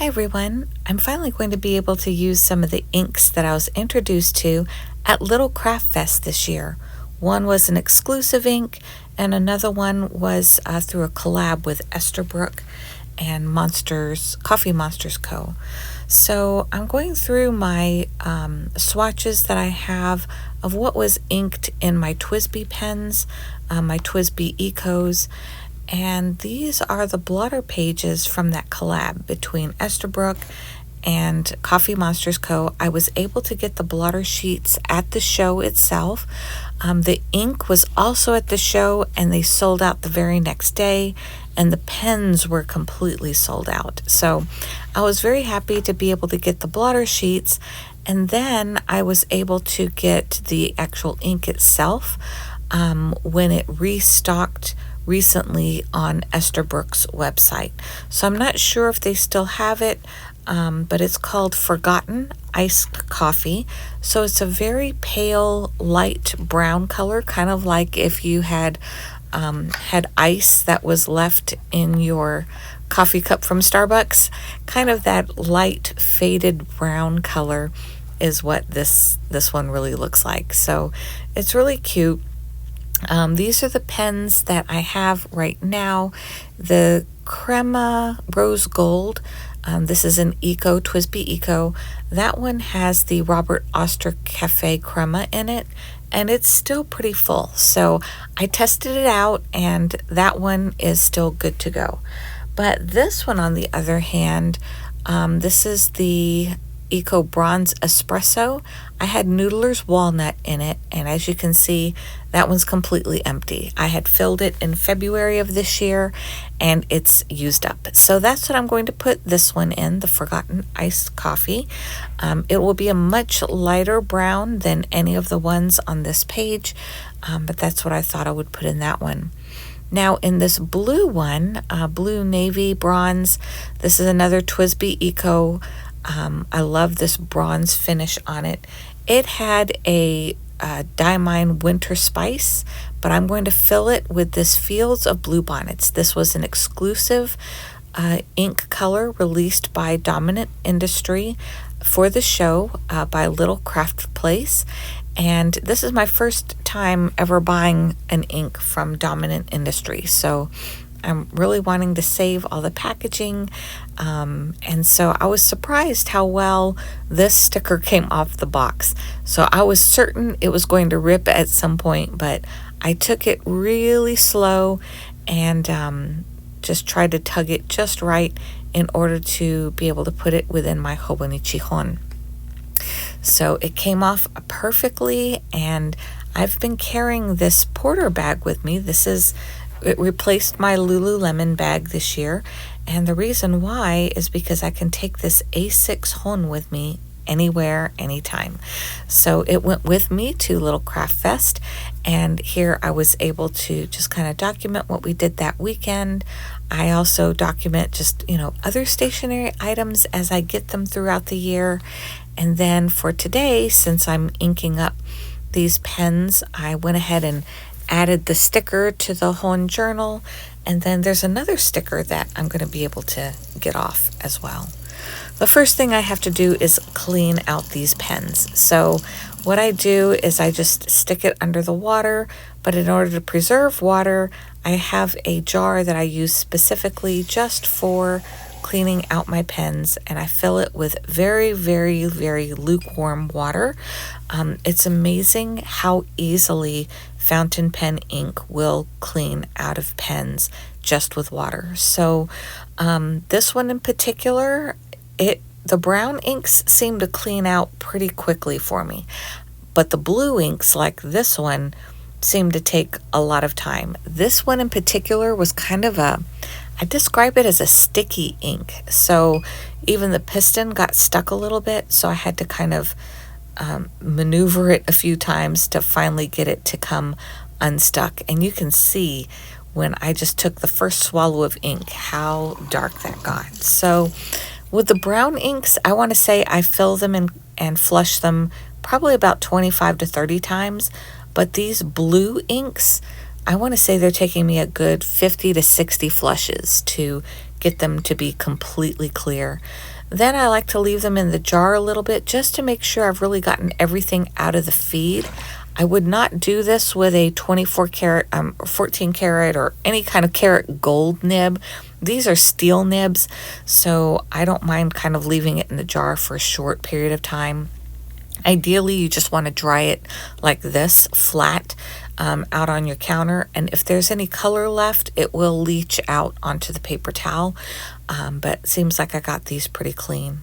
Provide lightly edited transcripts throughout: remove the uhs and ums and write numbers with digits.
Hi everyone, I'm finally going to be able to use some of the inks that I was introduced to at Little Craft Fest this year. One was an exclusive ink and another one was through a collab with Esterbrook and Coffee Monsterz Co. So I'm going through my swatches that I have of what was inked in my TWSBI pens, my TWSBI Ecos, and these are the blotter pages from that collab between Esterbrook and Coffee Monsterz Co. I was able to get the blotter sheets at the show itself. The ink was also at the show and they sold out the very next day, and the pens were completely sold out. So I was very happy to be able to get the blotter sheets, and then I was able to get the actual ink itself when it restocked recently on Esterbrook's website. So I'm not sure if they still have it, but it's called Forgotten Iced Coffee. So it's a very pale light brown color, kind of like if you had ice that was left in your coffee cup from Starbucks. Kind of that light faded brown color is what this one really looks like. So it's really cute. These are the pens that I have right now. The Crema Rose Gold, this is an Eco, TWSBI Eco. That one has the Robert Oster Cafe Crema in it, and it's still pretty full. So I tested it out, and that one is still good to go. But this one, on the other hand, this is the Eco Bronze Espresso. I had Noodler's Walnut in it, and as you can see, that one's completely empty. I had filled it in February of this year, and it's used up. So that's what I'm going to put this one in, the Forgotten Iced Coffee. It will be a much lighter brown than any of the ones on this page, but that's what I thought I would put in that one. Now in this blue one, Blue Navy Bronze, this is another TWSBI Eco. I love this bronze finish on it. It had a Diamine Winter Spice, but I'm going to fill it with this Fields of Bluebonnets. This was an exclusive ink color released by Dominant Industry for the show by Little Craft Place. And this is my first time ever buying an ink from Dominant Industry. So I'm really wanting to save all the packaging, and so I was surprised how well this sticker came off the box. So I was certain it was going to rip at some point, but I took it really slow and just tried to tug it just right in order to be able to put it within my Hobonichihon. So it came off perfectly, and I've been carrying this porter bag with me. It replaced my Lululemon bag this year, and the reason why is because I can take this A6 Hon with me anywhere, anytime. So it went with me to Little Craft Fest, and here I was able to just kind of document what we did that weekend. I also document just, other stationery items as I get them throughout the year. And then for today, since I'm inking up these pens, I went ahead and added the sticker to the Hon journal, and then there's another sticker that I'm going to be able to get off as well. The first thing I have to do is clean out these pens. So what I do is I just stick it under the water, but in order to preserve water, I have a jar that I use specifically just for cleaning out my pens, and I fill it with very, very, very lukewarm water. It's amazing how easily fountain pen ink will clean out of pens just with water. So this one in particular, the brown inks seem to clean out pretty quickly for me, but the blue inks like this one seem to take a lot of time. This one in particular was kind of I describe it as a sticky ink. So even the piston got stuck a little bit, so I had to kind of maneuver it a few times to finally get it to come unstuck. And you can see when I just took the first swallow of ink how dark that got. So with the brown inks, I want to say I fill them and flush them probably about 25 to 30 times. But these blue inks, I want to say they're taking me a good 50 to 60 flushes to get them to be completely clear. Then I like to leave them in the jar a little bit just to make sure I've really gotten everything out of the feed. I would not do this with a 24 karat, 14 karat, or any kind of karat gold nib. These are steel nibs, so I don't mind kind of leaving it in the jar for a short period of time. Ideally, you just want to dry it like this, flat, out on your counter. And if there's any color left, it will leach out onto the paper towel. But it seems like I got these pretty clean.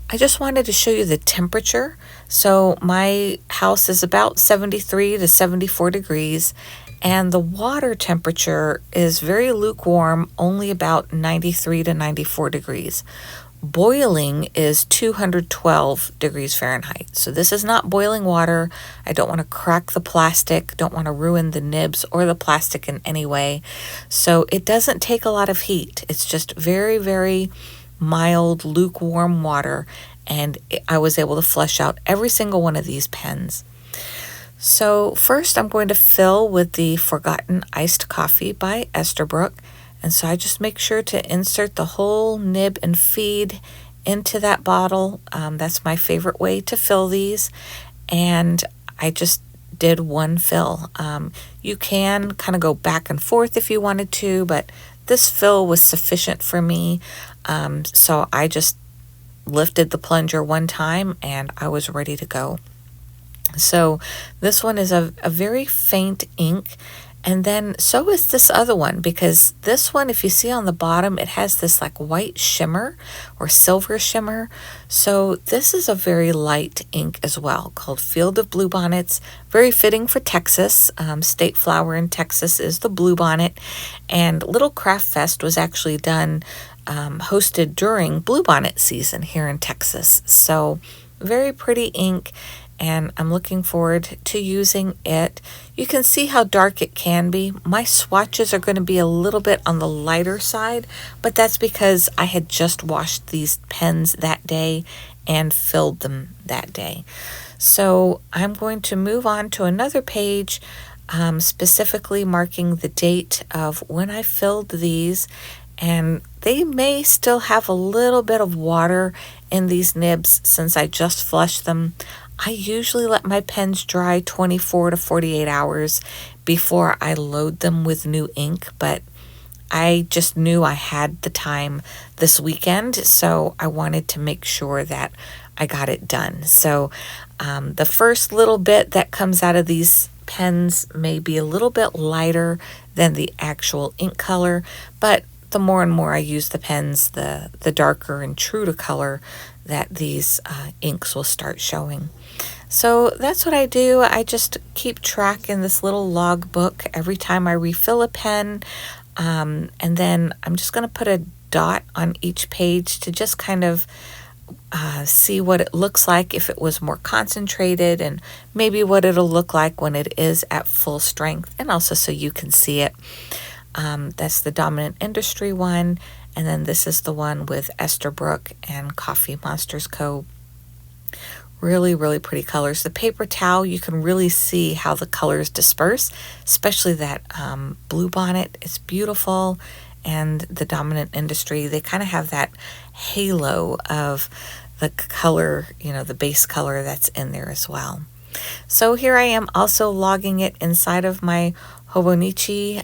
I just wanted to show you the temperature. So my house is about 73 to 74 degrees, and the water temperature is very lukewarm, only about 93 to 94 degrees. Boiling is 212 degrees Fahrenheit. So this is not boiling water. I don't want to crack the plastic, don't want to ruin the nibs or the plastic in any way. So it doesn't take a lot of heat. It's just very, very mild, lukewarm water, and I was able to flush out every single one of these pens. So first I'm going to fill with the Forgotten Iced Coffee by Esterbrook. And so I just make sure to insert the whole nib and feed into that bottle. That's my favorite way to fill these. And I just did one fill. You can kind of go back and forth if you wanted to, but this fill was sufficient for me. So I just lifted the plunger one time and I was ready to go. So this one is a very faint ink. And then so is this other one, because this one, if you see on the bottom, it has this like white shimmer or silver shimmer. So this is a very light ink as well, called Field of Bluebonnets. Very fitting for Texas. State flower in Texas is the bluebonnet. And Little Craft Fest was actually done, hosted during bluebonnet season here in Texas. So very pretty ink, and I'm looking forward to using it. You can see how dark it can be. My swatches are going to be a little bit on the lighter side, but that's because I had just washed these pens that day and filled them that day. So I'm going to move on to another page, specifically marking the date of when I filled these, and they may still have a little bit of water in these nibs since I just flushed them. I usually let my pens dry 24 to 48 hours before I load them with new ink, but I just knew I had the time this weekend, so I wanted to make sure that I got it done. So the first little bit that comes out of these pens may be a little bit lighter than the actual ink color, but the more and more I use the pens, the darker and true to color that these inks will start showing. So that's what I do. I just keep track in this little log book every time I refill a pen. And then I'm just going to put a dot on each page to just kind of see what it looks like if it was more concentrated, and maybe what it'll look like when it is at full strength, and also so you can see it. That's the Dominant Industry one, and then this is the one with Esterbrook and Coffee Monsterz Co. Really, really pretty colors. The paper towel, you can really see how the colors disperse, especially that Bluebonnet. It's beautiful. And the Dominant Industry, they kind of have that halo of the color, you know, the base color that's in there as well. So here I am also logging it inside of my Hobonichi.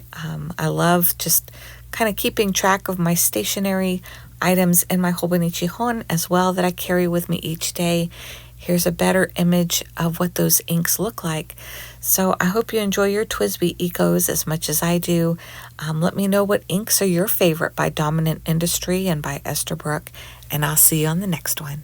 I love just kind of keeping track of my stationery items in my Hobonichi Hon as well that I carry with me each day. Here's a better image of what those inks look like. So I hope you enjoy your TWSBI Ecos as much as I do. Let me know what inks are your favorite by Dominant Industry and by Esterbrook, and I'll see you on the next one.